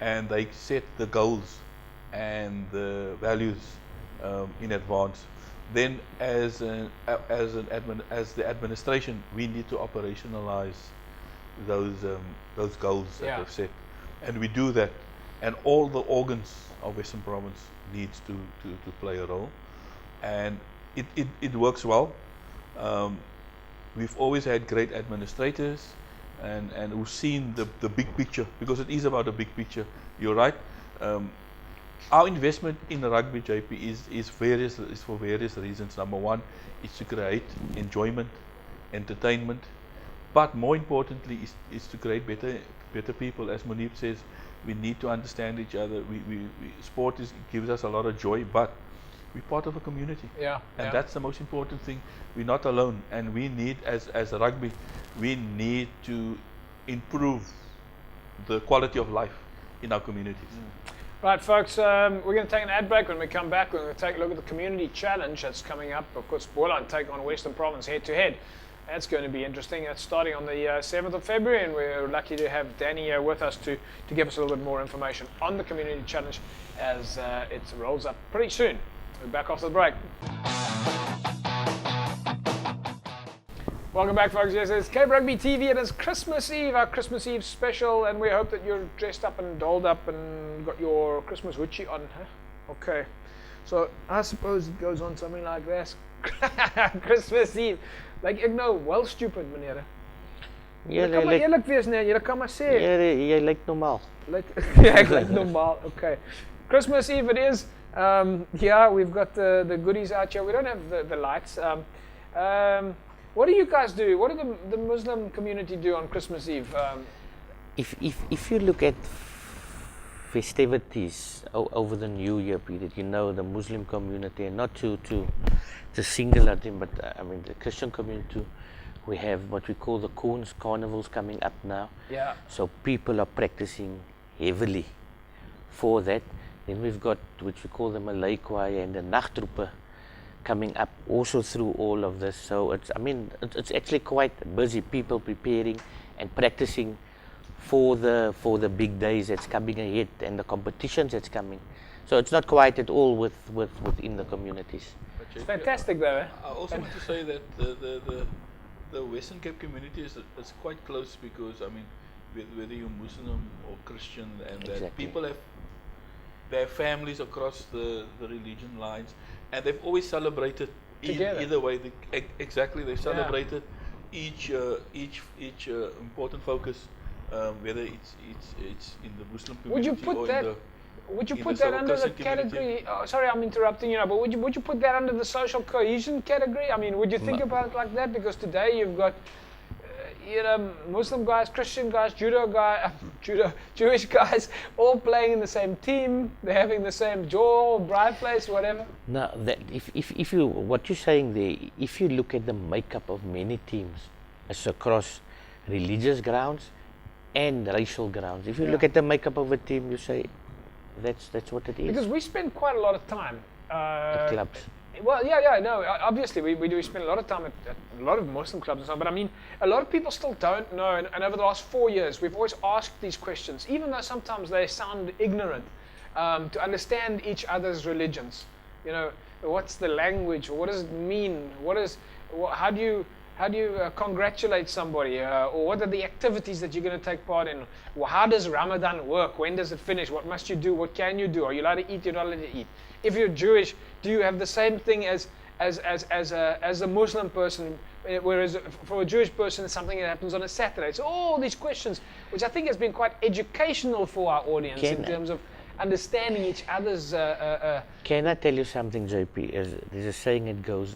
Speaker 2: and they set the goals and the values in advance. Then, as the administration, we need to operationalize those goals that we've set, and we do that. And all the organs of Western Province needs to play a role, and it works well. We've always had great administrators and who've seen the big picture, because it is about the big picture. You're right. Our investment in rugby, JP, is for various reasons. Number one is to create enjoyment, entertainment, but more importantly is to create better people. As Munib says, we need to understand each other. Sport gives us a lot of joy, but we're part of a community, and that's the most important thing. We're not alone, and we need, as rugby, we need to improve the quality of life in our communities.
Speaker 1: Right, folks, we're going to take an ad break. When we come back, we're going to take a look at the community challenge that's coming up. Of course, Boland take on Western Province head-to-head. That's going to be interesting. That's starting on the 7th of February, and we're lucky to have Danny with us to give us a little bit more information on the community challenge as it rolls up pretty soon. We're back after the break. Welcome back, folks. Yes, it's Cape Rugby TV. It is Christmas Eve, our Christmas Eve special, and we hope that you're dressed up and dolled up and got your Christmas witchy on. Huh? Okay. So I suppose it goes on something like this. Christmas Eve. Like, ek nou wel stupid, meneer.
Speaker 3: Ja,
Speaker 1: Jy kan maar eerlik wees, nee. Jy kan maar sê.
Speaker 3: Ja, jy lyk normaal.
Speaker 1: Ja, ek lyk normaal. Okay. Christmas Eve it is. Yeah, we've got the goodies out here. We don't have the lights. What do you guys do? What do the Muslim community do on Christmas Eve?
Speaker 3: If you look at festivities over the New Year period, you know, the Muslim community, and not to single out them, but I mean the Christian community too, we have what we call the carnivals coming up now.
Speaker 1: Yeah.
Speaker 3: So people are practicing heavily for that. Then we've got which we call the Malay choir and the Nachtroepe coming up also through all of this. So it's actually quite busy, people preparing and practicing for the big days that's coming ahead and the competitions that's coming. So it's not quite at all within the communities.
Speaker 1: It's fantastic though. Eh?
Speaker 2: I also want to say that the Western Cape community is quite close, because I mean, whether you're Muslim or Christian, and
Speaker 3: Exactly.
Speaker 2: that people have their families across the religion lines, and they've always celebrated either way. Exactly, they've celebrated each important focus, whether it's in the Muslim community
Speaker 1: Would you put that under the category? Oh, sorry, I'm interrupting you now, but would you put that under the social cohesion category? I mean, would you think about it like that? Because today you've got Muslim guys, Christian guys, Jewish guys, all playing in the same team. They're having the same jaw, bride place, whatever.
Speaker 3: Now, that if you what you're saying there, if you look at the makeup of many teams, it's across religious grounds and racial grounds. If you look at the makeup of a team, you say that's what it is.
Speaker 1: Because we spend quite a lot of time
Speaker 3: At clubs.
Speaker 1: Well, no, obviously we do spend a lot of time at a lot of Muslim clubs and so on, but I mean, a lot of people still don't know, and over the last 4 years, we've always asked these questions, even though sometimes they sound ignorant, to understand each other's religions. You know, what's the language, what does it mean, how do you congratulate somebody, or what are the activities that you're going to take part in? Well, how does Ramadan work? When does it finish? What must you do? What can you do? Are you allowed to eat? You're not allowed to eat. If you're Jewish, do you have the same thing as a Muslim person? Whereas for a Jewish person, it's something that happens on a Saturday. So all these questions, which I think has been quite educational for our audience in terms of understanding each other's.
Speaker 3: Can I tell you something, JP? There's a saying that goes,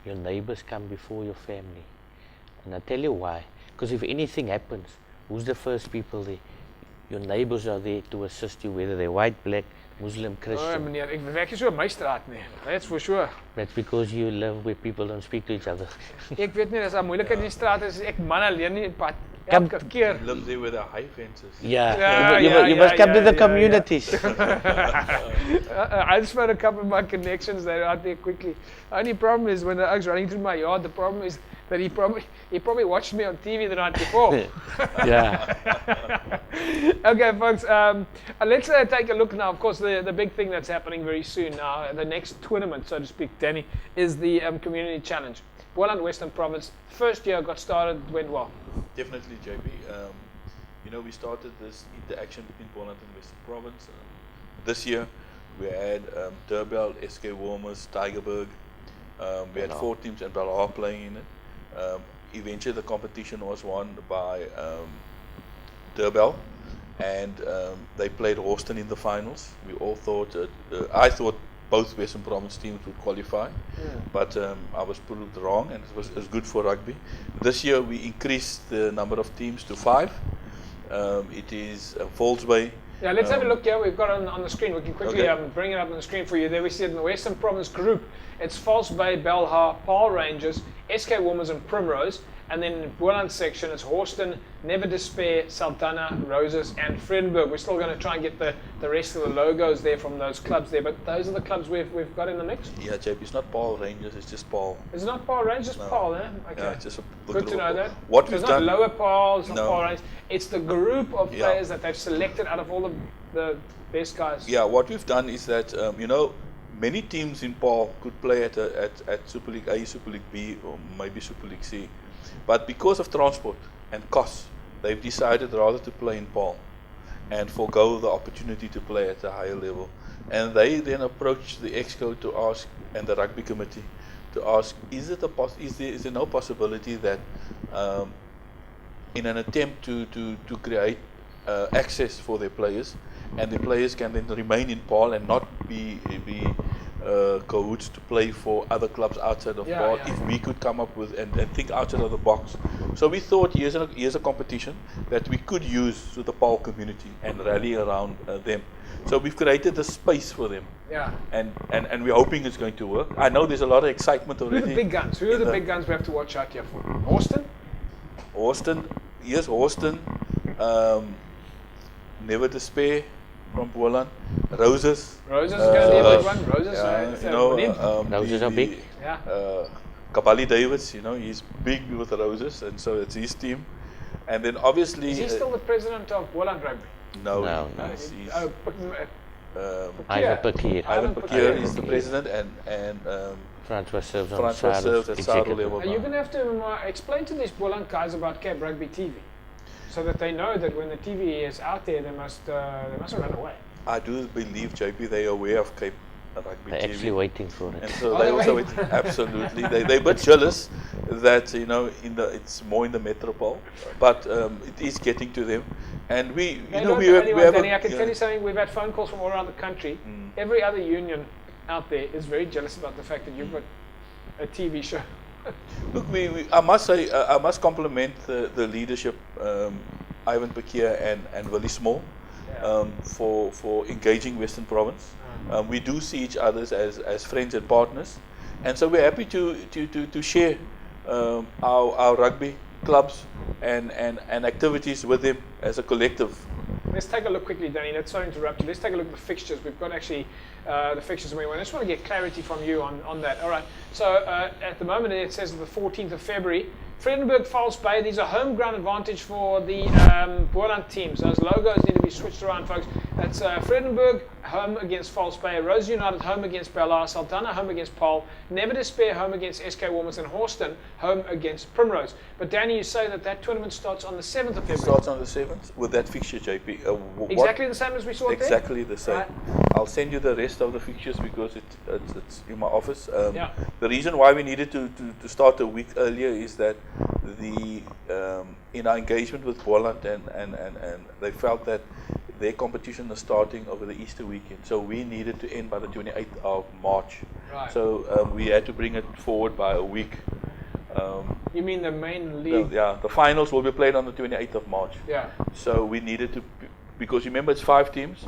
Speaker 3: your neighbors come before your family. And I tell you why. Because if anything happens, who's the first people there? Your neighbors are there to assist you, whether they're white, black, Muslim, Christian.
Speaker 1: Oh, meneer, ek werk nie so op my straat nie. That's for sure.
Speaker 3: That's because you live where people don't speak to each other.
Speaker 1: Ek weet nie, dis 'n moeilikheid in die straat is ek man alleen nie pad.
Speaker 3: Come-
Speaker 1: Elke keer.
Speaker 2: live there with the high fences.
Speaker 3: Yeah, you must come to the communities.
Speaker 1: I just found a couple of my connections that are out there quickly. Only problem is when I was running through my yard, the problem is that he probably watched me on TV the night before.
Speaker 3: Yeah.
Speaker 1: Okay, folks, let's take a look now. Of course, the big thing that's happening very soon now, the next tournament, so to speak, Danny, is the Community Challenge. Boland Western Province, first year got started, went well.
Speaker 2: Definitely, JP. You know, we started this interaction between Boland and Western Province. This year, we had Durban, SK Warmers, Tigerberg. We had 4 teams and Belhar playing in it. Eventually, the competition was won by Durban, and they played Houston in the finals. We all thought, I thought both Western Province teams would qualify, but I was proved wrong, and it was good for rugby. This year, we increased the number of teams to 5. It is Falls Bay.
Speaker 1: Yeah, let's have a look here. We've got it on the screen. We can quickly bring it up on the screen for you. There we see it in the Western Province group. It's False Bay, Belhar, Paarl Rangers, SK Warmers and Primrose. And then in the Boland section, it's Houston, Never Despair, Saldanha, Roses, and Vredenburg. We're still going to try and get the rest of the logos there from those clubs there. But those are the clubs we've got in the mix.
Speaker 2: Yeah, JP, it's not Paarl Rangers, it's just Paarl.
Speaker 1: It's not Paarl Rangers, just Paarl, eh? Okay.
Speaker 2: Yeah, it's just
Speaker 1: Good to know that.
Speaker 2: What
Speaker 1: So
Speaker 2: we've
Speaker 1: it's not
Speaker 2: done,
Speaker 1: lower Paarl, it's not
Speaker 2: No.
Speaker 1: Paarl Rangers. It's the group of players that they've selected out of all the best guys.
Speaker 2: yeah, what we've done is that, you know, many teams in Paul could play at Super League A, Super League B, or maybe Super League C. But because of transport and costs, they've decided rather to play in Paul and forego the opportunity to play at a higher level. And they then approached the Exco to ask, and the rugby committee, to ask, is there no possibility that in an attempt to create access for their players, and the players can then remain in Paul and not be cahoots to play for other clubs outside of Paul, if we could come up with and think outside of the box. So we thought here's a competition that we could use to the Paul community and rally around them. So we've created a space for them.
Speaker 1: Yeah.
Speaker 2: And we're hoping it's going to work. I know there's a lot of excitement already.
Speaker 1: Who are the big guns? Who are the big guns we have to watch out here for? Austin? Yes, Austin. Never Despair from Boland. Roses. Roses is going to be a big one. Roses,
Speaker 3: Roses are big.
Speaker 1: Yeah.
Speaker 2: Kabali Davids, he's big with Roses, and so it's his team. And then obviously...
Speaker 1: Is he still the president of Boland Rugby?
Speaker 2: No.
Speaker 3: Ivan Pakir
Speaker 2: is the president, and
Speaker 3: Francois serves
Speaker 2: at Saru level.
Speaker 1: Are you going to have to explain to these Boland guys about Cape Rugby TV, so that they know that when the TV is out there, they mustn't run away?
Speaker 2: I do believe, JP, they are aware of Cape Rugby
Speaker 3: They're
Speaker 2: TV.
Speaker 3: actually waiting for it.
Speaker 2: And so they also waiting. Absolutely, they're a bit jealous that it's more in the metropole, but it is getting to them. And we have.
Speaker 1: Danny, I can tell you something. We've had phone calls from all around the country. Every other union out there is very jealous about the fact that you've got a TV show.
Speaker 2: Look, I must say, I must compliment the leadership, Ivan Pakir and Willie Small, for engaging Western Province. We do see each other as friends and partners, and so we're happy to share our rugby clubs and activities with them as a collective.
Speaker 1: Let's take a look quickly, Danny. Let's not interrupt you. Let's take a look at the fixtures. We've got actually the fixtures we want. I just want to get clarity from you on that. All right. So at the moment it says the 14th of February. Vredenburg, False Bay. These are home ground advantage for the Boland teams. Those logos need to be switched around, folks. That's Vredenburg home against False Bay. Rose United home against Bella. Saldanha home against Paul. Never Despair home against SK Warmers, and Horston home against Primrose. But Danny, you say that tournament starts on the 7th of February.
Speaker 2: It starts on the 7th with that fixture, JP.
Speaker 1: Exactly the same as we saw there?
Speaker 2: Exactly the same.
Speaker 1: Right.
Speaker 2: I'll send you the rest of the fixtures because it's in my office.
Speaker 1: The
Speaker 2: reason why we needed to start a week earlier is that in our engagement with Boland and they felt that their competition is starting over the Easter weekend, so we needed to end by the 28th of March.
Speaker 1: Right.
Speaker 2: So we had to bring it forward by a week.
Speaker 1: You mean the main league?
Speaker 2: The finals will be played on the 28th of March.
Speaker 1: Yeah.
Speaker 2: So we needed to, because remember it's 5 teams,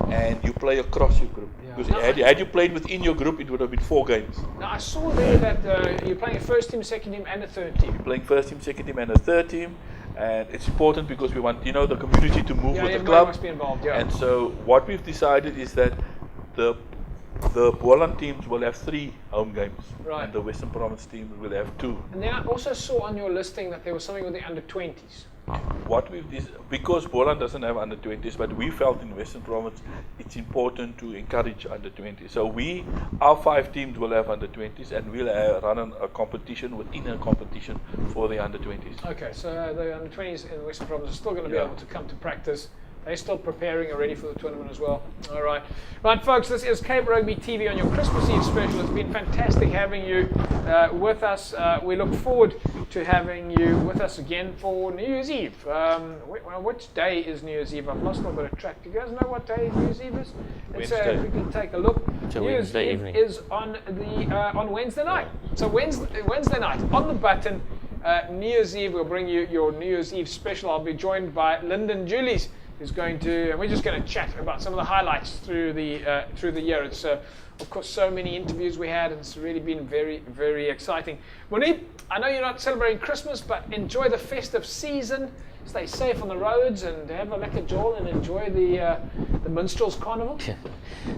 Speaker 2: and you play across your group.
Speaker 1: Yeah.
Speaker 2: Because had you played within your group, it would have been 4 games.
Speaker 1: Now I saw there that you're playing a first team, second team, and a third team.
Speaker 2: You're playing first team, second team, and a third team, and it's important because we want the community to move with the club.
Speaker 1: Must be involved. Yeah.
Speaker 2: And so what we've decided is that the Boland teams will have 3 home games,
Speaker 1: right,
Speaker 2: and the Western Province team will have 2.
Speaker 1: And then I also saw on your listing that there was something with the under 20s.
Speaker 2: What because Boland doesn't have under 20s, but we felt in Western Province it's important to encourage under 20s. So our 5 teams will have under 20s, and we'll run a competition within a competition for the under 20s.
Speaker 1: Okay, so the under 20s in the Western Province are still going to be able to come to practice. They're still preparing already for the tournament as well. All right. Right, folks, this is Cape Rugby TV on your Christmas Eve special. It's been fantastic having you with us. We look forward to having you with us again for New Year's Eve. Which day is New Year's Eve? I've lost a little bit of track. Do you guys know what day New Year's Eve is?
Speaker 2: Wednesday.
Speaker 1: We can take a look.
Speaker 3: It's a
Speaker 1: New Year's
Speaker 3: Wednesday
Speaker 1: Eve
Speaker 3: evening.
Speaker 1: is on Wednesday night. So Wednesday night, on the button, New Year's Eve, we'll bring you your New Year's Eve special. I'll be joined by Lyndon Julies, who's going to, and we're just going to chat about some of the highlights through the year. It's of course so many interviews we had, and it's really been very, very exciting. Munib, I know you're not celebrating Christmas, but enjoy the festive season. Stay safe on the roads and have a lekker jol and enjoy the Minstrels Carnival.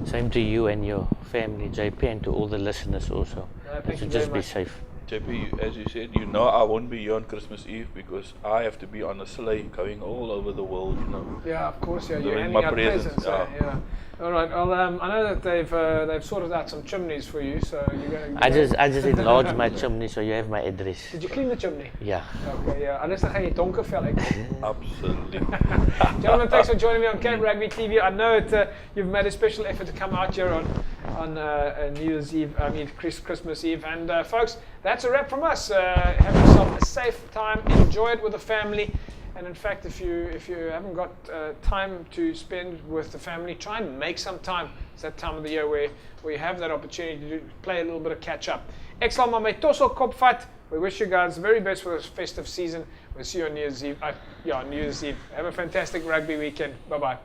Speaker 3: Same to you and your family, JP, and to all the listeners also.
Speaker 1: Thank
Speaker 3: So
Speaker 1: you
Speaker 3: just
Speaker 1: very
Speaker 3: be
Speaker 1: much.
Speaker 3: safe.
Speaker 2: JP, as you said, you know I won't be here on Christmas Eve because I have to be on a sleigh going all over the world, you know.
Speaker 1: Yeah, of course. Yeah, you're
Speaker 2: Doing
Speaker 1: handing
Speaker 2: my
Speaker 1: out
Speaker 2: presents,
Speaker 1: presents. Yeah. All right. Well, I know that they've sorted out some chimneys for you, so you're going.
Speaker 3: I just enlarged my chimney, so you have my address.
Speaker 1: Did you clean the chimney?
Speaker 3: Yeah.
Speaker 1: Okay. Yeah. Anders dan gaan jy donker vel uit.
Speaker 2: Absolutely.
Speaker 1: Gentlemen, thanks for joining me on Cape Rugby TV. I know you've made a special effort to come out here on New Year's Eve, Christmas Eve. And folks, that's a wrap from us. Have yourself a safe time. Enjoy it with the family. And in fact, if you haven't got time to spend with the family, try and make some time. It's that time of the year where you have that opportunity to play a little bit of catch up. Excellent, my mate. Toso Kopfat. We wish you guys the very best for this festive season. We'll see you on New Year's Eve. New Year's Eve. Have a fantastic rugby weekend. Bye-bye.